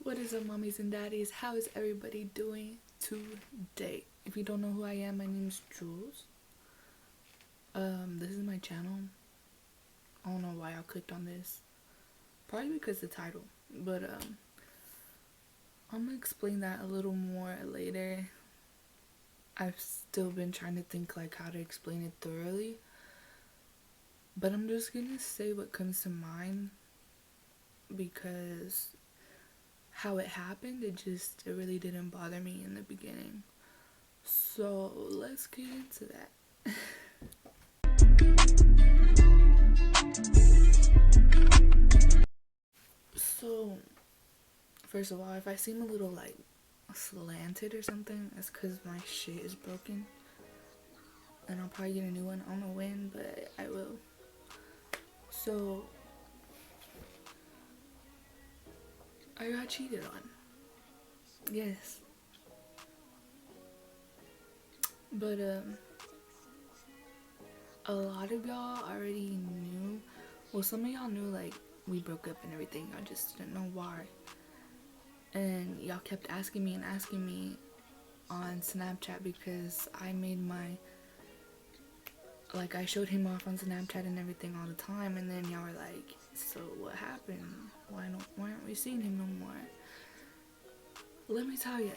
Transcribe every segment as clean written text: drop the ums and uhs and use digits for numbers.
What is up, mommies and daddies? How is everybody doing today? If you don't know who I am, my name is Jules. This is my channel. I don't know why I clicked on this. Probably because the title. But I'm gonna explain that a little more later. I've still been trying to think like how to explain it thoroughly. But I'm just gonna say what comes to mind because how it happened, it really didn't bother me in the beginning. So let's get into that. So first of all, if I seem a little like slanted or something, it's because my shit is broken and I'll probably get a new one. I don't know when, but I will. So I got cheated on. Yes. But a lot of y'all already knew. Well, some of y'all knew like we broke up and everything. I just didn't know why. And y'all kept asking me on Snapchat because I made my, like, I showed him off on Snapchat and everything all the time, and then y'all were like, so what happened? Why aren't we seeing him no more? Let me tell you.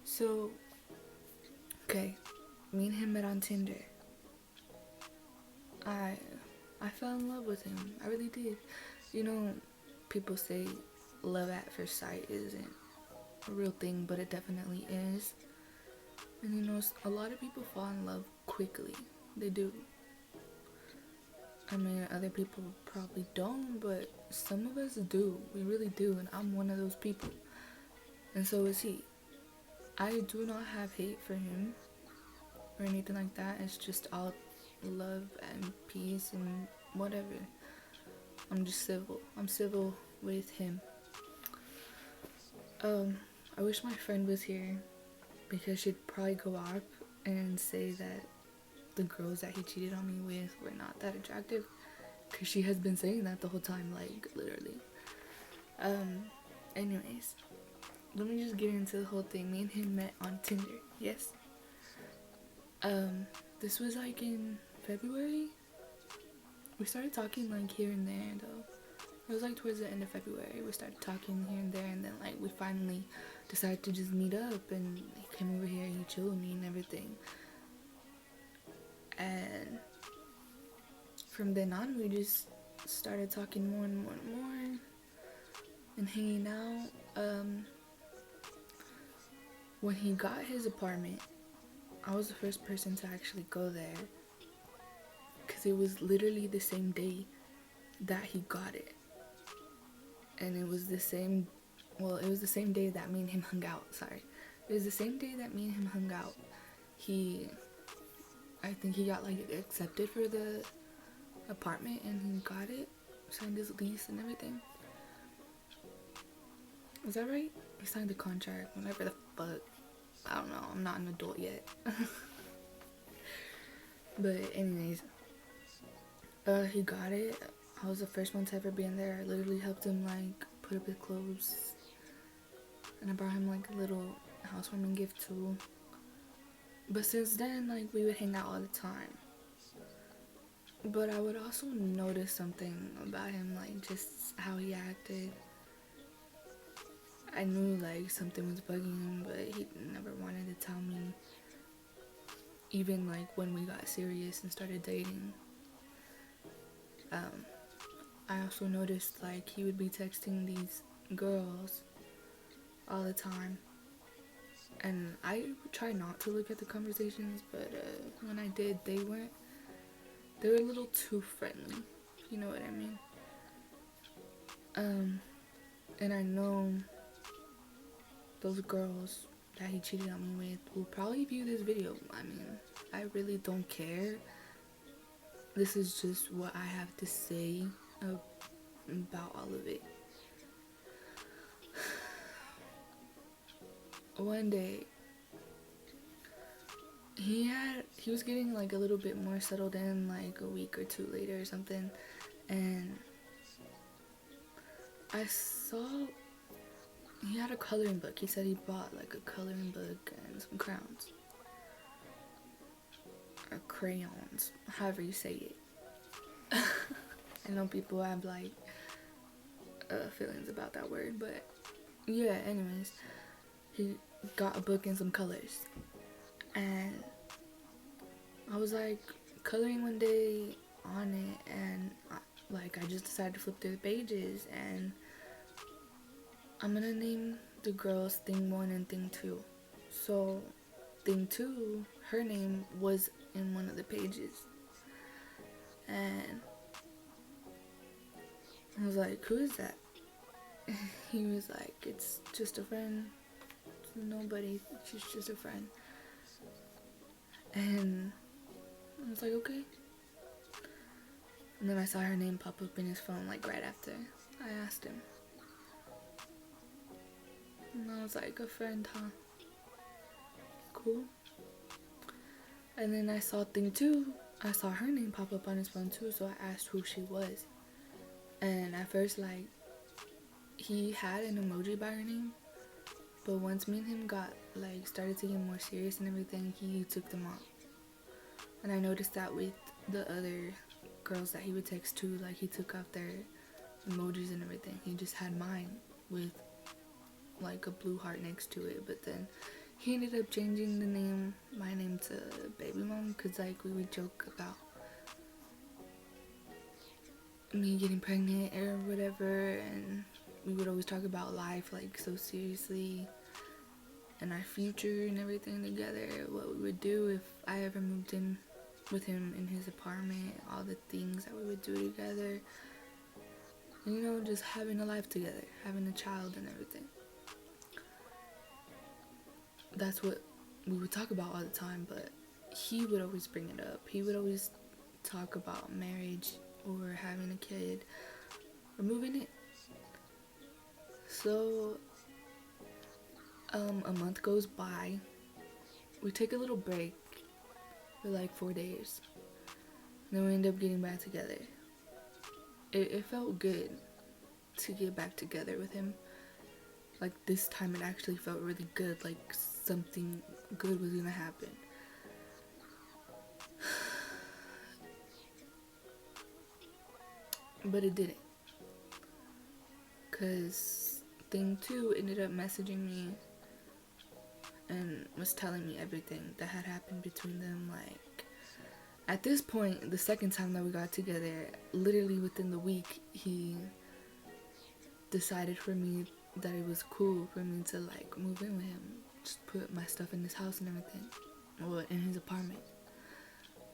So, okay, me and him met on Tinder. I fell in love with him. I really did. You know, people say love at first sight isn't a real thing, but it definitely is. And you know, a lot of people fall in love quickly. They do. I mean, other people probably don't, but some of us do. We really do, and I'm one of those people. And so is he. I do not have hate for him or anything like that. It's just all love and peace and whatever. I'm just civil. I'm civil with him. I wish my friend was here because she'd probably go up and say that the girls that he cheated on me with were not that attractive, because she has been saying that the whole time, like literally. Anyways, let me just get into the whole thing. Me and him met on Tinder. Yes. This was like in February. We started talking like here and there though. It was like towards the end of February. We started talking here and there, and then like we finally decided to just meet up, and he came over here and he chilled with me and everything. And from then on, we just started talking more and more and more and hanging out. When he got his apartment, I was the first person to actually go there because it was literally the same day that he got it. And it was the same day that me and him hung out. Sorry. It was the same day that me and him hung out. I think he got like accepted for the apartment and he got it, signed his lease and everything. Is that right? He signed the contract, whatever the fuck. I don't know, I'm not an adult yet. But anyways, he got it. I was the first one to ever be in there. I literally helped him like put up his clothes, and I brought him like a little housewarming gift too. But since then, like, we would hang out all the time. But I would also notice something about him, like just how he acted. I knew like something was bugging him, but he never wanted to tell me. Even like when we got serious and started dating. I also noticed like he would be texting these girls all the time. And I try not to look at the conversations, but when I did, they were a little too friendly, you know what I mean? And I know those girls that he cheated on me with will probably view this video. I mean, I really don't care. This is just what I have to say about all of it. One day, he was getting like a little bit more settled in, like a week or two later or something, and saw he had a coloring book. He said he bought like a coloring book and some crowns. Or crayons, however you say it. I know people have like feelings about that word, but yeah, anyways, he got a book and some colors, and I was like coloring one day on it, and I just decided to flip through the pages, and I'm gonna name the girls Thing 1 and Thing 2. So Thing 2, her name was in one of the pages, and I was like, who is that? He was like, it's just a friend. It's nobody. She's just a friend. And I was like, okay. And then I saw her name pop up in his phone like right after. I asked him. And I was like, a friend, huh? Cool. And then I saw Thing 2. I saw her name pop up on his phone too, so I asked who she was. And at first, like, he had an emoji by her name, but once me and him started to get more serious and everything, he took them off. And I noticed that with the other girls that he would text to, like, he took off their emojis and everything. He just had mine with like a blue heart next to it, but then he ended up changing my name to Baby Mom, because like we would joke about me getting pregnant or whatever, and we would always talk about life like so seriously and our future and everything together, what we would do if I ever moved in with him in his apartment, all the things that we would do together, and, you know, just having a life together, having a child and everything. That's what we would talk about all the time, but he would always bring it up. He would always talk about marriage or having a kid or moving in. So a month goes by. We take a little break for like 4 days. Then we end up getting back together. It felt good to get back together with him. Like, this time it actually felt really good, like something good was gonna happen. But it didn't. Because Thing 2 ended up messaging me and was telling me everything that had happened between them. Like, at this point, the second time that we got together, literally within the week, he decided for me that it was cool for me to like move in with him, just put my stuff in his house and everything, or in his apartment.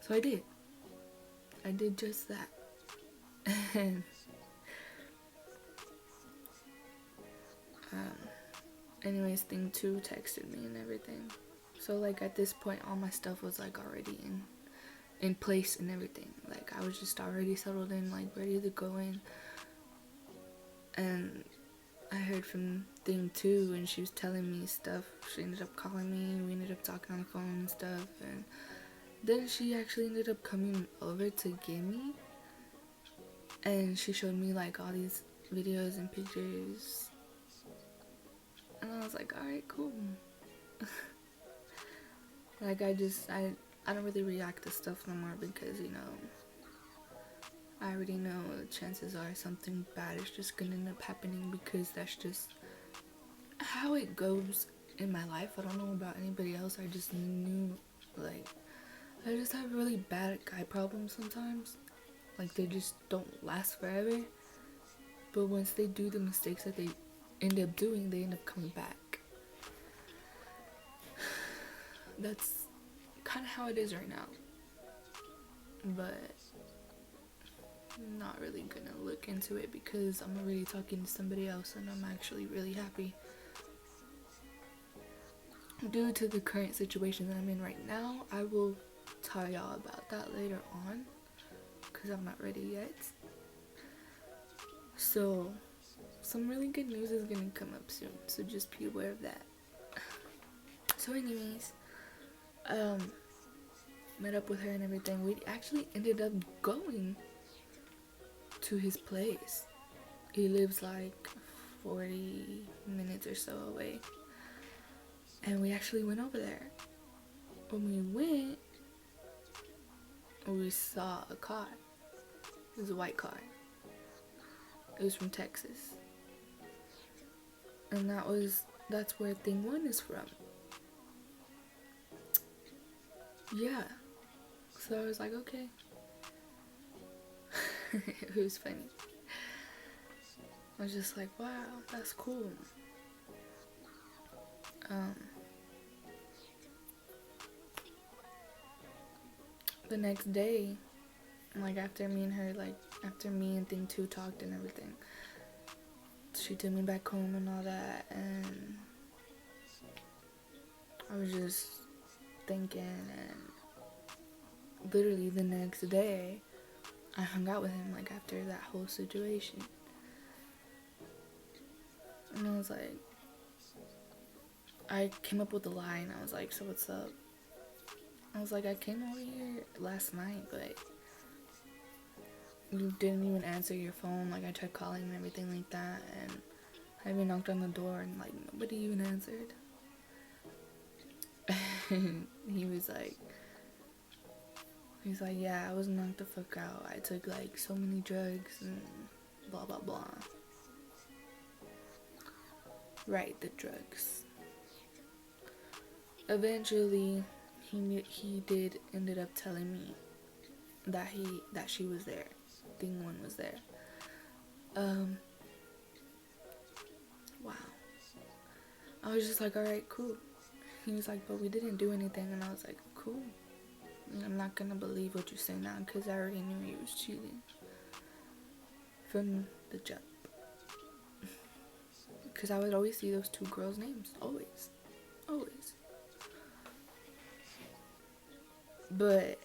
So I did just that. And anyways, Thing 2 texted me and everything. So like at this point, all my stuff was like already in place and everything. Like I was just already settled in, like ready to go in. And I heard from Thing 2, and she was telling me stuff. She ended up calling me, we ended up talking on the phone and stuff, and then she actually ended up coming over to get me, and she showed me like all these videos and pictures, and I was like, alright, cool. Like I don't really react to stuff no more, because, you know, I already know the chances are something bad is just gonna end up happening, because that's just how it goes in my life. I don't know about anybody else. I just knew, like, I just have really bad guy problems sometimes. Like, they just don't last forever. But once they do the mistakes that they end up doing, they end up coming back. That's kind of how it is right now. But I'm not really gonna look into it, because I'm already talking to somebody else, and I'm actually really happy. Due to the current situation that I'm in right now, I will tell y'all about that later on, because I'm not ready yet. So some really good news is gonna come up soon, so just be aware of that. So anyways, met up with her and everything. We actually ended up going to his place. He lives like 40 minutes or so away. And we actually went over there. When we went, we saw a car. It was a white car. It was from Texas. And that's where thing one is from. Yeah. So I was like, okay. It was funny. I was just like, wow, that's cool. The next day, like after me and thing two talked and everything, she took me back home and all that, and I was just thinking, and literally the next day, I hung out with him, like after that whole situation. And I was like, I came up with a lie, and I was like, so what's up? I was like, I came over here last night, but you didn't even answer your phone. Like, I tried calling and everything like that, and I even knocked on the door, and like, nobody even answered. He's like, yeah, I was knocked the fuck out. I took like so many drugs and blah blah blah. Right, the drugs. Eventually, he did ended up telling me that she was there. Thing one was there. Wow. I was just like, alright, cool. He was like, but we didn't do anything, and I was like, cool. I'm not gonna believe what you say now, because I already knew he was cheating from the jump. Because I would always see those two girls' names, always. But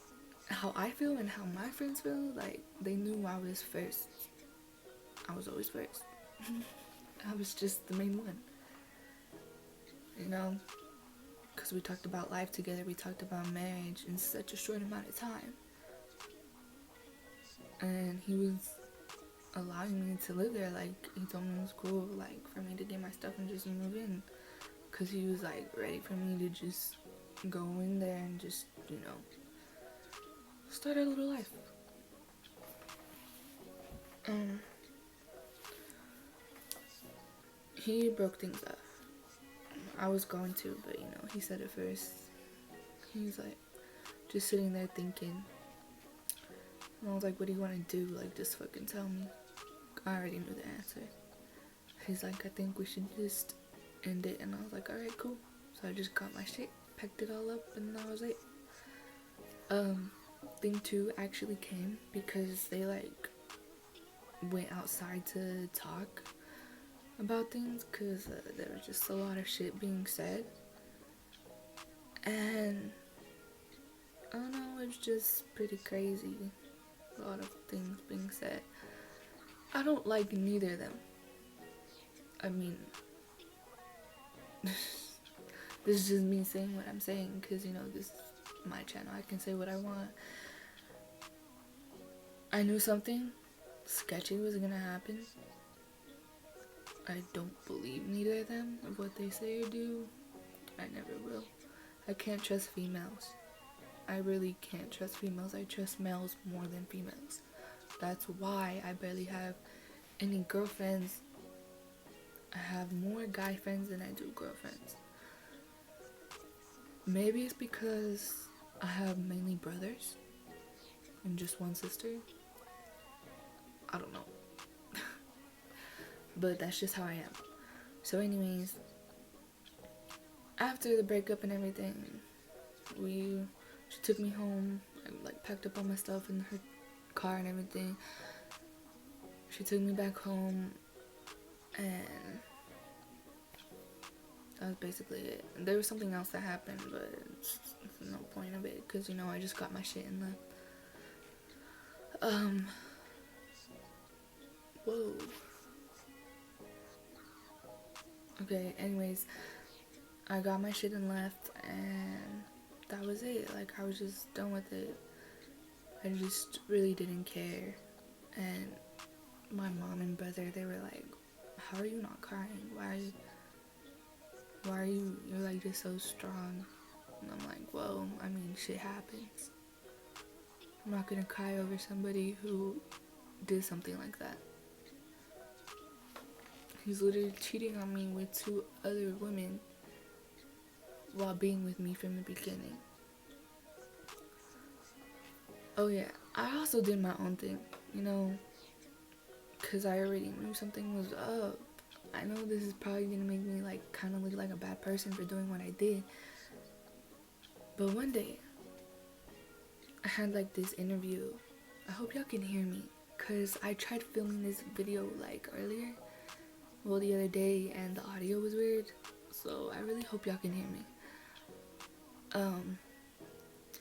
how I feel and how my friends feel, like, they knew I was first. I was always first. I was just the main one, you know, because we talked about life together, we talked about marriage in such a short amount of time, and he was allowing me to live there. Like, he told me it was cool, like, for me to get my stuff and just move in, because he was like ready for me to just go in there and just, you know, start a little life. He broke things up. I was going to, but you know, he said it first. He was like, just sitting there thinking. And I was like, what do you want to do? Like, just fucking tell me. I already knew the answer. He's like, I think we should just end it. And I was like, alright, cool. So I just got my shit, packed it all up, and that was it. Thing two actually came because they like went outside to talk about things, because there was just a lot of shit being said, and I don't know, it's just pretty crazy, a lot of things being said. I don't like neither of them. I mean, this is just me saying what I'm saying, because, you know, this is my channel, I can say what I want. I knew something sketchy was gonna happen. I don't believe neither of them of what they say or do. I never will. I can't trust females. I really can't trust females. I trust males more than females. That's why I barely have any girlfriends. I have more guy friends than I do girlfriends. Maybe it's because I have mainly brothers and just one sister. I don't know. But that's just how I am. So anyways, after the breakup and everything, she took me home. I like packed up all my stuff in her car and everything. She took me back home, and that was basically it. There was something else that happened, but it's no point of it, because, you know, I just got my shit and left. Whoa. Okay, anyways, I got my shit and left, and that was it. Like, I was just done with it. I just really didn't care. And my mom and brother, they were like, how are you not crying? Why are you're like just so strong? And I'm like, well, I mean, shit happens. I'm not gonna cry over somebody who did something like that. He's literally cheating on me with 2 other women while being with me from the beginning. Oh yeah, I also did my own thing, you know, because I already knew something was up. I know this is probably gonna make me like kind of look like a bad person for doing what I did, but one day I had like this interview. I hope y'all can hear me, because I tried filming this video like earlier, well, the other day, and the audio was weird, so I really hope y'all can hear me.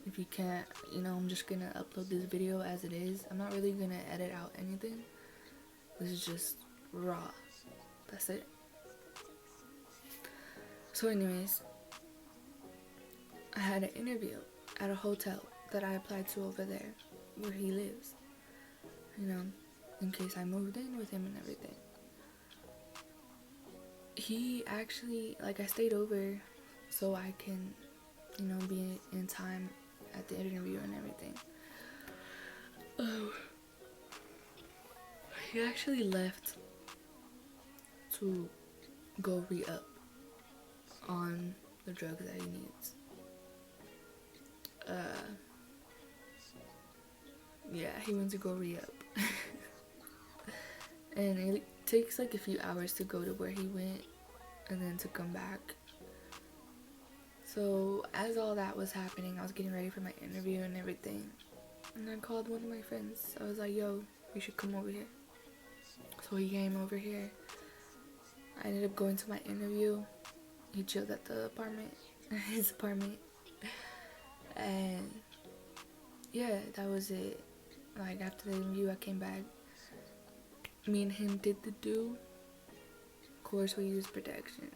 If you can't, you know, I'm just gonna upload this video as it is. I'm not really gonna edit out anything. This is just raw. That's it. So anyways, I had an interview at a hotel that I applied to over there where he lives, you know, in case I moved in with him and everything. He actually, like, I stayed over so I can, you know, be in time at the interview and everything. He actually left to go re-up on the drugs that he needs. Yeah, he went to go re-up. And it takes like a few hours to go to where he went and then to come back. So as all that was happening, I was getting ready for my interview and everything, and I called one of my friends. I was like, yo, you should come over here. So he came over here. I ended up going to my interview. He chilled at the apartment, his apartment, and yeah, that was it. Like, after the interview, I came back. Me and him did the do. Of course, we used protection.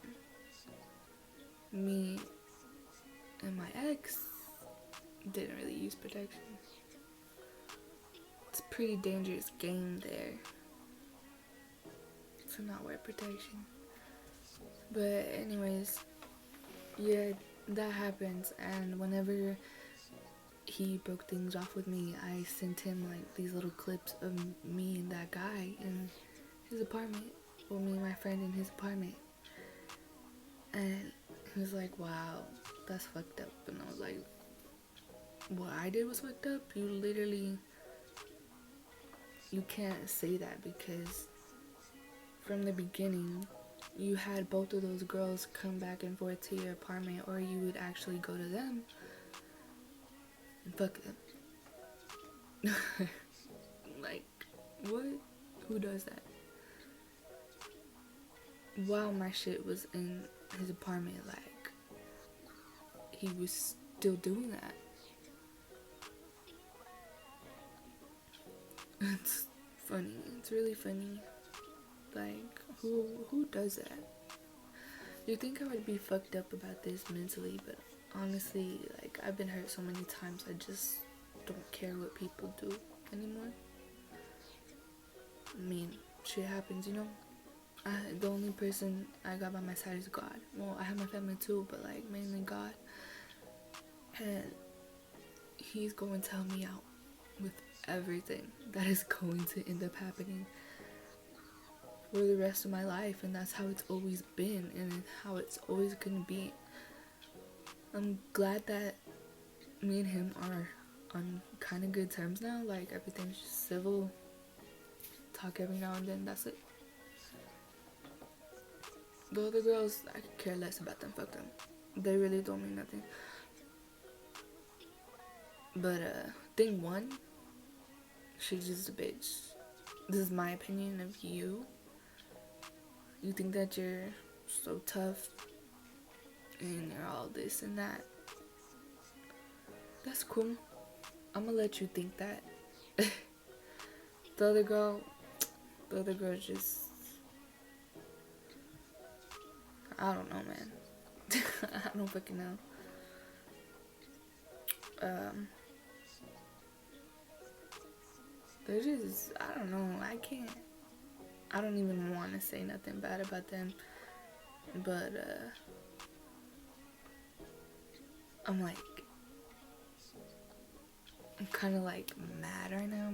Me and my ex didn't really use protection. It's a pretty dangerous game there to not wear protection. But anyways, yeah, that happens. And whenever he broke things off with me, I sent him like these little clips of me and that guy in his apartment, or me and my friend in his apartment, and he was like, wow, that's fucked up. And I was like, what I did was fucked up? You can't say that, because from the beginning you had both of those girls come back and forth to your apartment, or you would actually go to them and fuck them. Like, what? Who does that? While my shit was in his apartment, like, he was still doing that. It's funny. It's really funny. Like, who does that? You think I would be fucked up about this mentally, but honestly, like, I've been hurt so many times, I just don't care what people do anymore. I mean, shit happens, you know? The only person I got by my side is God. Well, I have my family too, but like, mainly God. And he's going to help me out with everything that is going to end up happening for the rest of my life, and that's how it's always been, and how it's always gonna be. I'm glad that me and him are on kind of good terms now. Like, everything's just civil, talk every now and then, that's it. The other girls, I could care less about them, fuck them. They really don't mean nothing. But thing one, she's just a bitch. This is my opinion of you. You think that you're so tough and you're all this and that. That's cool. I'm gonna let you think that. The other girl just, I don't know, man. I don't fucking know. They're just, I don't know. I don't even want to say nothing bad about them, but I'm like, I'm kind of like mad right now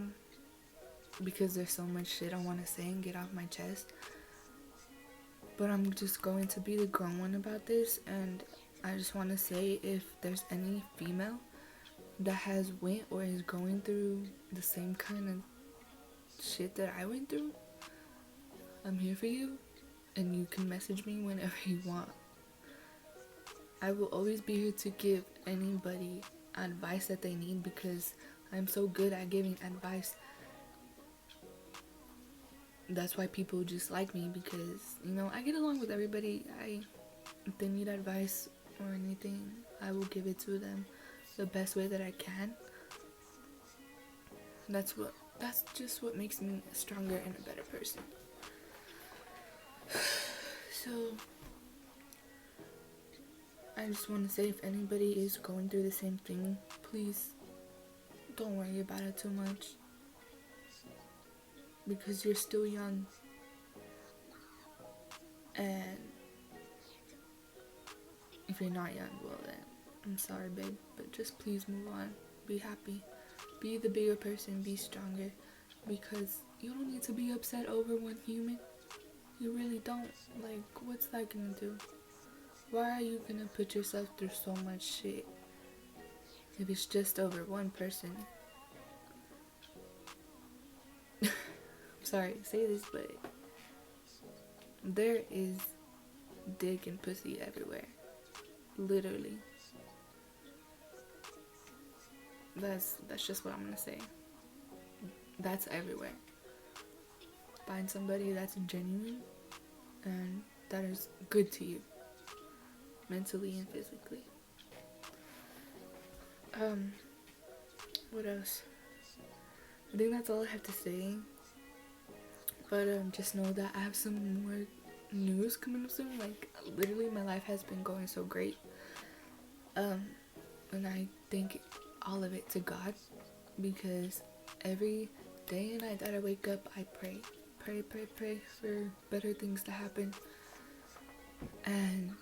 because there's so much shit I want to say and get off my chest. But I'm just going to be the grown one about this, and I just want to say, if there's any female that has went or is going through the same kind of shit that I went through, I'm here for you, and you can message me whenever you want. I will always be here to give anybody advice that they need, because I'm so good at giving advice. That's why people just like me, because, you know, I get along with everybody. If they need advice or anything, I will give it to them the best way that I can. That's just what makes me a stronger and a better person. So I just want to say, if anybody is going through the same thing, please don't worry about it too much, because you're still young. And if you're not young, well then, I'm sorry, babe, but just please move on. Be happy. Be the bigger person. Be stronger. Because you don't need to be upset over one human. You really don't. Like, what's that gonna do? Why are you gonna put yourself through so much shit if it's just over one person? I'm sorry to say this, but there is dick and pussy everywhere. Literally. That's just what I'm gonna say. That's everywhere. Find somebody that's genuine and that is good to you, mentally and physically. What else? I think that's all I have to say. But just know that I have some more news coming up soon. Like, literally my life has been going so great. And I thank all of it to God, because every day and night that I wake up, I pray for better things to happen. And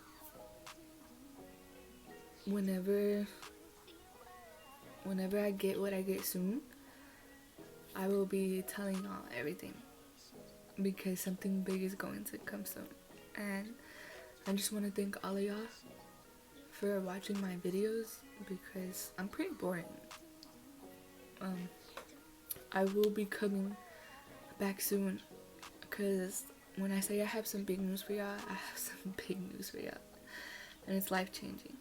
whenever I get what I get soon, I will be telling y'all everything, because something big is going to come soon. And I just want to thank all of y'all for watching my videos, because I'm pretty boring. I will be coming back soon, because when I say I have some big news for y'all, I have some big news for y'all, and it's life-changing.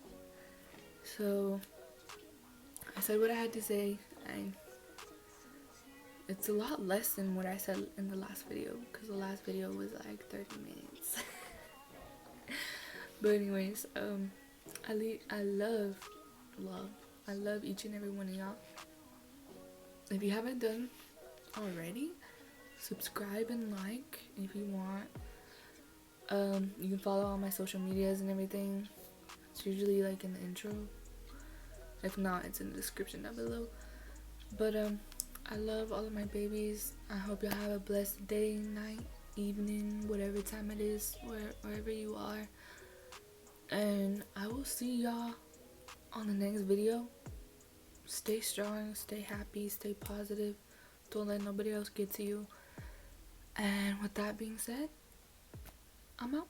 So I said what I had to say. It's a lot less than what I said in the last video, because the last video was like 30 minutes. But anyways, I love each and every one of y'all. If you haven't done already, subscribe and like if you want. You can follow all my social medias and everything. It's usually like in the intro. If not, it's in the description down below. But I love all of my babies. I hope y'all have a blessed day, night, evening, whatever time it is, wherever you are. And I will see y'all on the next video. Stay strong, stay happy, stay positive. Don't let nobody else get to you. And with that being said, I'm out.